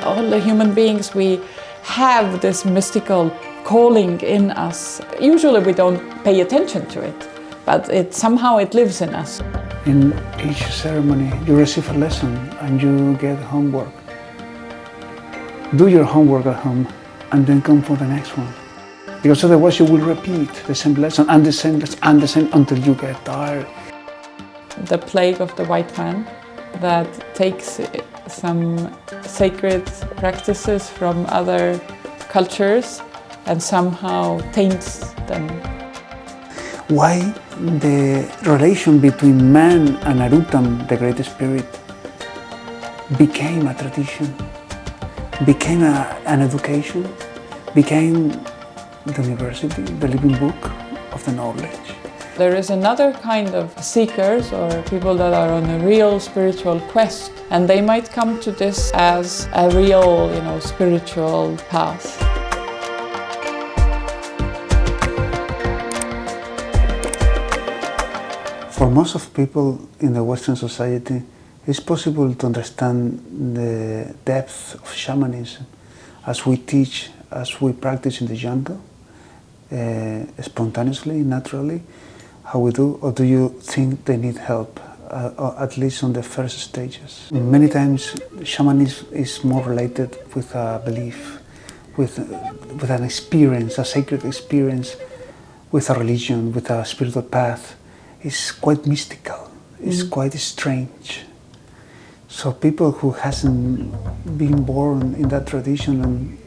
All the human beings, we have this mystical calling in us. Usually we don't pay attention to it, but somehow it lives in us. In each ceremony, you receive a lesson and you get homework. Do your homework at home and then come for the next one. Because otherwise you will repeat the same lesson and the same lesson and the same until you get tired. The plague of the white man that takes some sacred practices from other cultures and somehow taints them. Why the relation between man and Arutam, the Great Spirit, became a tradition, became an education, became the university, the living book of the knowledge. There is another kind of seekers or people that are on a real spiritual quest, and they might come to this as a real, spiritual path. For most of people in the Western society, it's possible to understand the depth of shamanism as we teach, as we practice in the jungle, spontaneously, naturally, how we do, or do you think they need help, at least on the first stages? Many times, shamanism is more related with a belief, with an experience, a sacred experience, with a religion, with a spiritual path. It's quite mystical, it's quite strange. So people who hasn't been born in that tradition and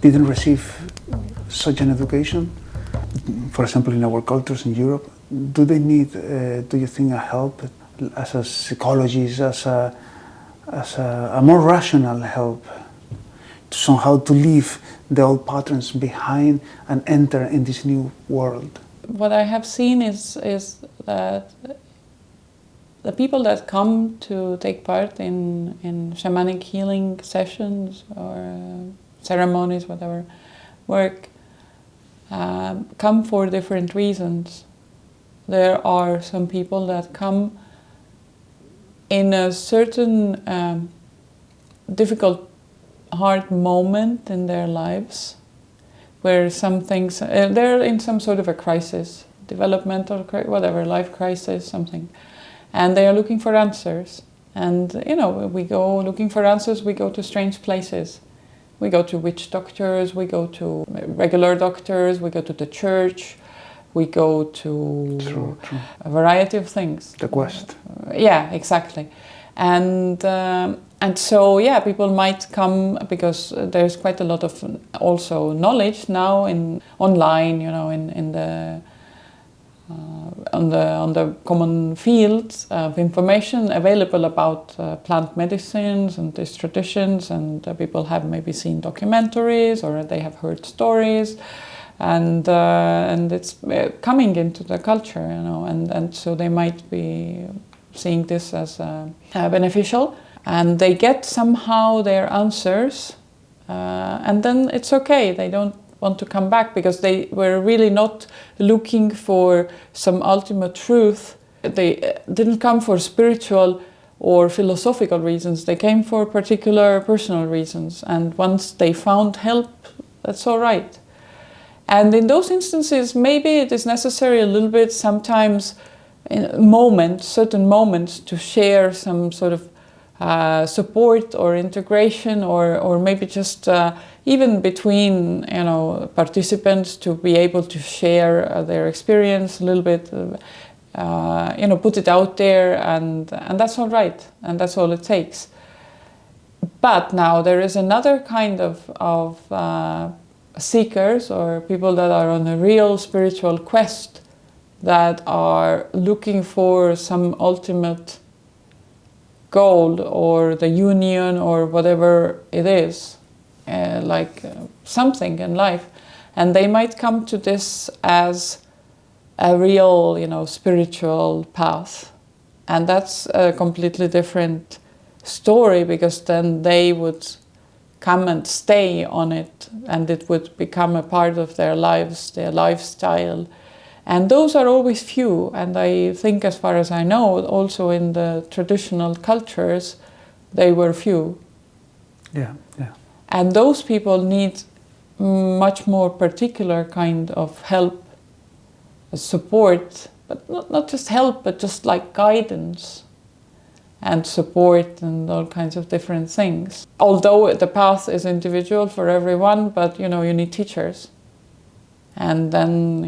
didn't receive such an education, for example in our cultures in Europe, do they need, do you think, a help as a psychologist, as a more rational help, somehow to leave the old patterns behind and enter in this new world? What I have seen is that the people that come to take part in shamanic healing sessions or ceremonies, whatever, work, come for different reasons. There are some people that come in a certain difficult, hard moment in their lives, where some things, they're in some sort of a crisis, developmental, whatever, life crisis, something. And they are looking for answers. And, we go looking for answers, we go to strange places. We go to witch doctors, we go to regular doctors, we go to the church, we go to a variety of things. The quest. Yeah, exactly. And so, people might come because there's quite a lot of also knowledge now online, on the common fields of information available about plant medicines and these traditions, and people have maybe seen documentaries or they have heard stories, and it's coming into the culture, and so they might be seeing this as beneficial, and they get somehow their answers, and then it's okay. They don't want to come back because they were really not looking for some ultimate truth. They didn't come for spiritual or philosophical reasons. They came for particular personal reasons, and once they found help, that's all right. And in those instances, maybe it is necessary a little bit sometimes in certain moments to share some sort of support or integration, or maybe just even between participants, to be able to share their experience a little bit, put it out there, and that's all right, and that's all it takes. But now there is another kind of seekers or people that are on a real spiritual quest, that are looking for some ultimate goal or the union or whatever it is, something in life, and they might come to this as a real, spiritual path, and that's a completely different story, because then they would come and stay on it, and it would become a part of their lives, their lifestyle. And those are always few, and I think, as far as I know, also in the traditional cultures, they were few. Yeah, yeah. And those people need much more particular kind of help, support, but not just help, but just like guidance and support and all kinds of different things. Although the path is individual for everyone, but you need teachers. And then,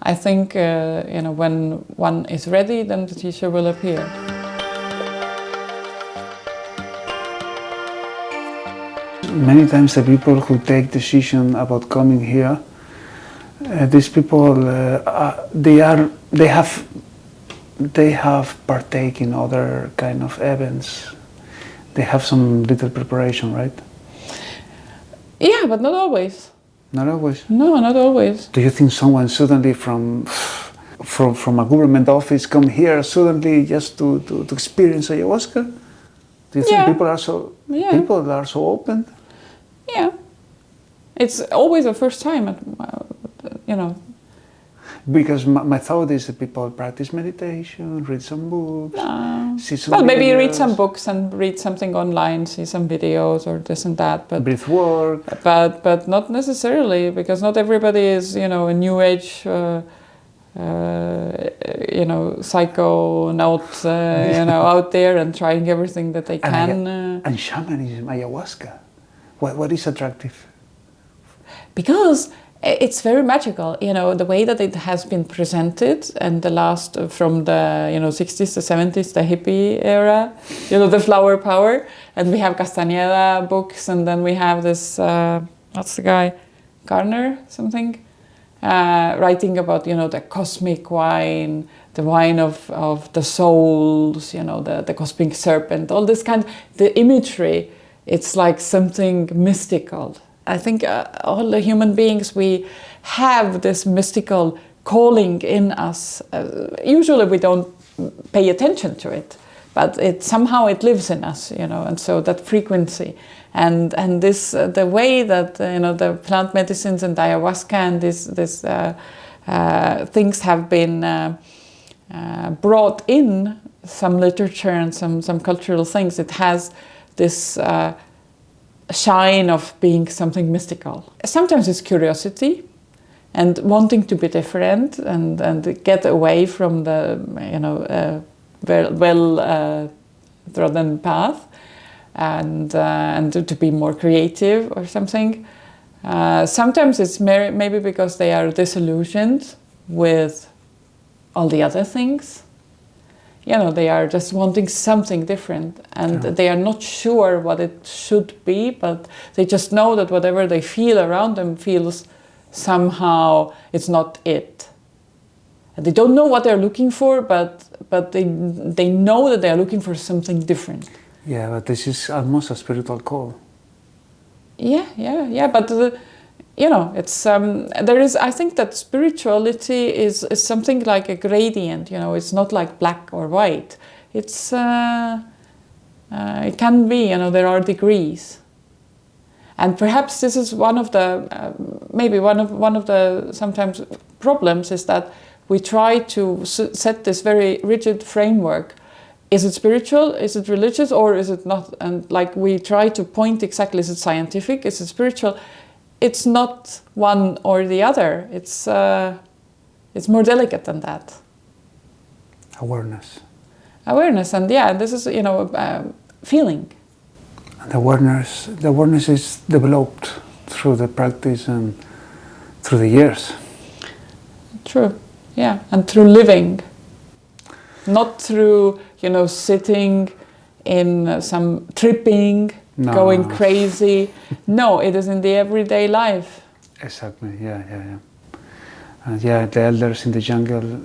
I think, when one is ready, then the teacher will appear. Many times the people who take decision about coming here, these people, they have partake in other kind of events. They have some little preparation, right? Yeah, but not always. Not always? No, not always. Do you think someone suddenly from a government office come here suddenly just to experience ayahuasca? Do you think people are so open? Yeah. It's always a first time, Because my thought is that people practice meditation, read some books, see some well, maybe videos, read some books and read something online, see some videos or this and that. But breath work. But not necessarily, because not everybody is, a new age, psychonaut, out there and trying everything that they can. And shamanism, ayahuasca. What is attractive? Because it's very magical, the way that it has been presented, and the last from the 60s to 70s, the hippie era, the flower power, and we have Castañeda books, and then we have this what's the guy, Garner something, writing about the cosmic wine, the wine of the souls, the cosmic serpent, all this the imagery. It's like something mystical. I think all the human beings, we have this mystical calling in us. Usually we don't pay attention to it, but somehow it lives in us, and so that frequency. And this, the way that, the plant medicines and ayahuasca and this things have been brought in, some literature and some cultural things, it has this shine of being something mystical. Sometimes it's curiosity and wanting to be different and get away from the trodden path and to be more creative or something. Sometimes it's maybe because they are disillusioned with all the other things. They are just wanting something different, and they are not sure what it should be, but they just know that whatever they feel around them feels somehow it's not it. And they don't know what they're looking for, but they know that they are looking for something different. Yeah, but this is almost a spiritual call. Yeah. But it's there is. I think that spirituality is something like a gradient. It's not like black or white. It's it can be. There are degrees, and perhaps this is one of the maybe one of the sometimes problems is that we try to set this very rigid framework. Is it spiritual? Is it religious? Or is it not? And like we try to point exactly, is it scientific? Is it spiritual? It's not one or the other. It's more delicate than that. Awareness. And this is feeling. And the awareness is developed through the practice and through the years. True, yeah, and through living, not through sitting in some tripping. No. Going crazy. No, it is in the everyday life. Exactly, yeah. And the elders in the jungle,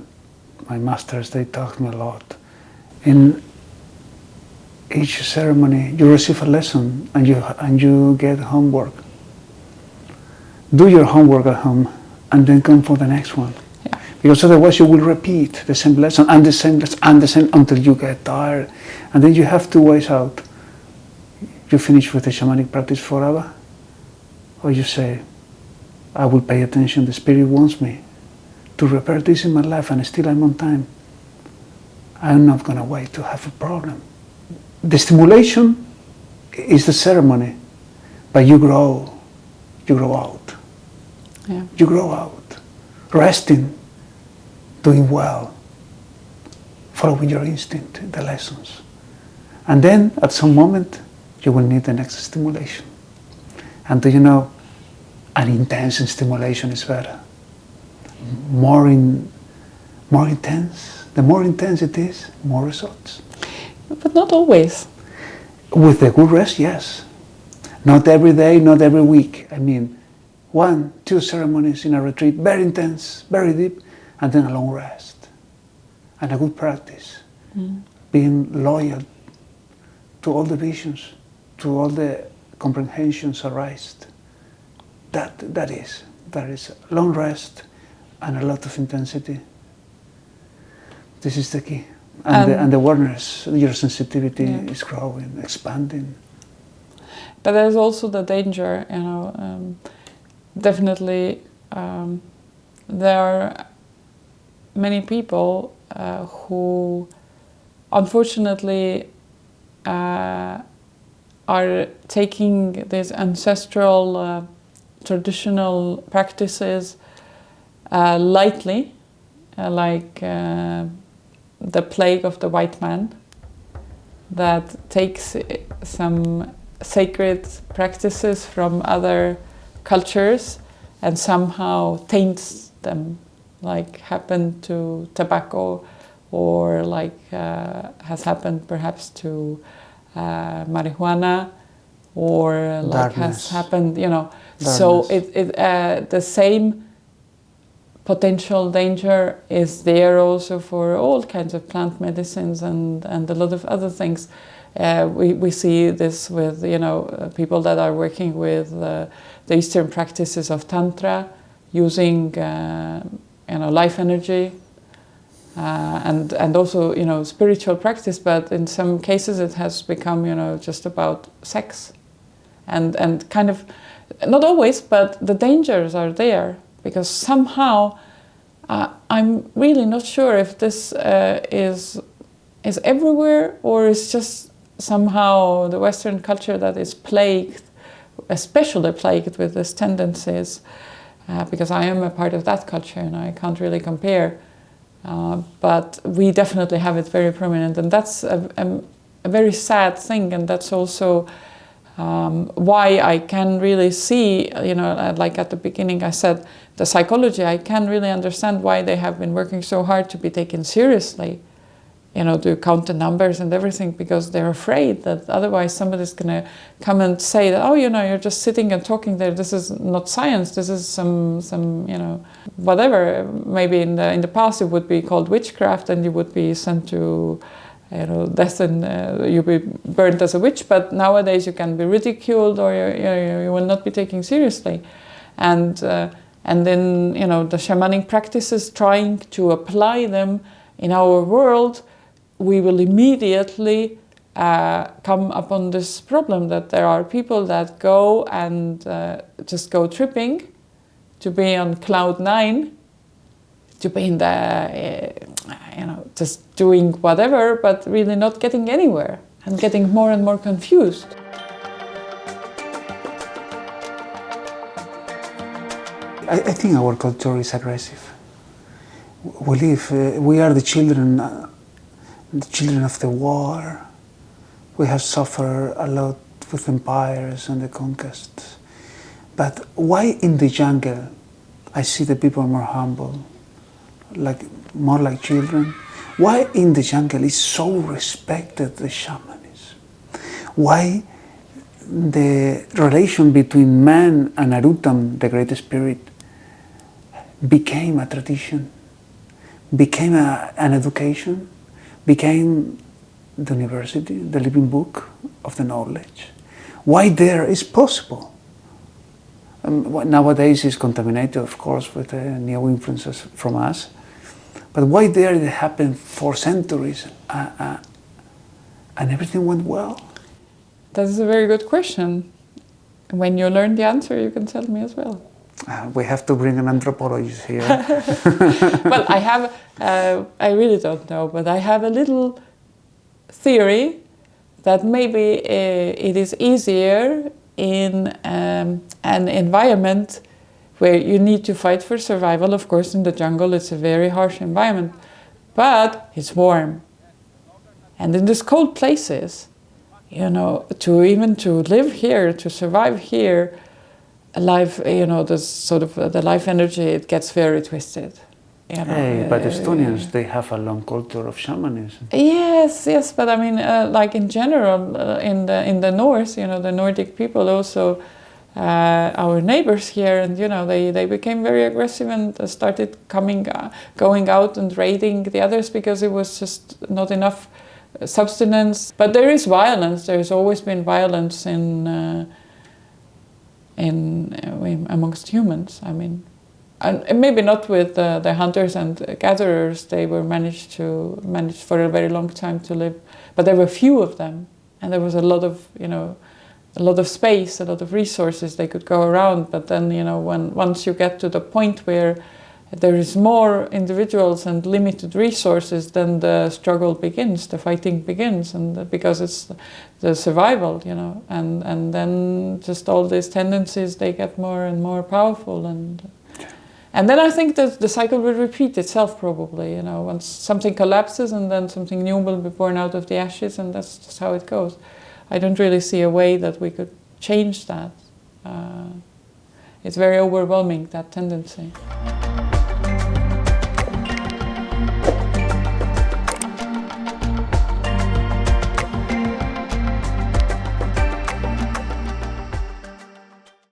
my masters, they taught me a lot. In each ceremony, you receive a lesson and you get homework. Do your homework at home and then come for the next one. Yeah. Because otherwise you will repeat the same lesson and the same lesson and the same until you get tired. And then you have 2 ways out. You finish with the shamanic practice forever, or you say, I will pay attention, the Spirit wants me to repair this in my life and still I'm on time. I'm not going to wait to have a problem. The stimulation it's the ceremony, but you grow out. Yeah. You grow out, resting, doing well, following your instinct, the lessons. And then at some moment, you will need the next stimulation. And do you know, an intense stimulation is better. More intense. The more intense it is, more results. But not always. With the good rest, yes. Not every day, not every week. I mean, 1, 2 ceremonies in a retreat, very intense, very deep, and then a long rest. And a good practice. Being loyal to all the visions, to all the comprehensions arised. That is long rest and a lot of intensity. This is the key. And the awareness, your sensitivity is growing, expanding. But there's also the danger, definitely there are many people who unfortunately are taking these ancestral traditional practices lightly, like the plague of the white man, that takes some sacred practices from other cultures and somehow taints them, like happened to tobacco, or like has happened perhaps to marijuana, or like has happened, So the same potential danger is there also for all kinds of plant medicines and a lot of other things. We see this with people that are working with the Eastern practices of Tantra, using life energy, and also spiritual practice. But in some cases, it has become just about sex, and kind of not always, but the dangers are there. Because somehow, I'm really not sure if this is everywhere, or is just somehow the Western culture that is plagued, especially plagued with these tendencies. Because I am a part of that culture, and I can't really compare. But we definitely have it very prominent, and that's a very sad thing. And that's also why I can really see, like at the beginning I said, the psychology, I can really understand why they have been working so hard to be taken seriously, to count the numbers and everything, because they're afraid that otherwise somebody's going to come and say that, oh, you're just sitting and talking there, this is not science, this is some whatever. Maybe in the past it would be called witchcraft, and you would be sent to death, and you'll be burned as a witch. But nowadays you can be ridiculed, or you will not be taken seriously. And then the shamanic practices, trying to apply them in our world, we will immediately come upon this problem that there are people that go and just go tripping, to be on cloud 9, to be in the just doing whatever, but really not getting anywhere, and getting more and more confused. I think our culture is aggressive. We are the children of the war. We have suffered a lot with empires and the conquests. But why in the jungle I see the people more humble, more like children? Why in the jungle is so respected the shamanism? Why the relation between man and Arutam, the great spirit, became a tradition, became an education, became the university, the living book of the knowledge? Why there is possible? Nowadays it's contaminated, of course, with new influences from us. But why there it happened for centuries and everything went well? That is a very good question. When you learn the answer, you can tell me as well. We have to bring an anthropologist here. Well, I have, I really don't know, but I have a little theory that maybe it is easier in an environment where you need to fight for survival. Of course, in the jungle, it's a very harsh environment, but it's warm. And in these cold places, you know, to live here, to survive here, life, you know, the sort of the life energy, it gets very twisted. You know, hey, but Estonians, they have a long culture of shamanism. Yes, but I mean, like in general, in the north, you know, the Nordic people also, our neighbors here, and you know, they became very aggressive and started going out and raiding the others because it was just not enough subsistence. But there is violence. There has always been violence in amongst humans. I mean, and maybe not with the hunters and gatherers. They were managed for a very long time to live, but there were few of them, and there was a lot of, you know, a lot of space, a lot of resources they could go around. But then, you know, once you get to the point where there is more individuals and limited resources, then the struggle begins, the fighting begins, and because it's the survival, you know, and then just all these tendencies, they get more and more powerful, and then I think that the cycle will repeat itself probably, you know, once something collapses and then something new will be born out of the ashes, and that's just how it goes. I don't really see a way that we could change that. It's very overwhelming, that tendency.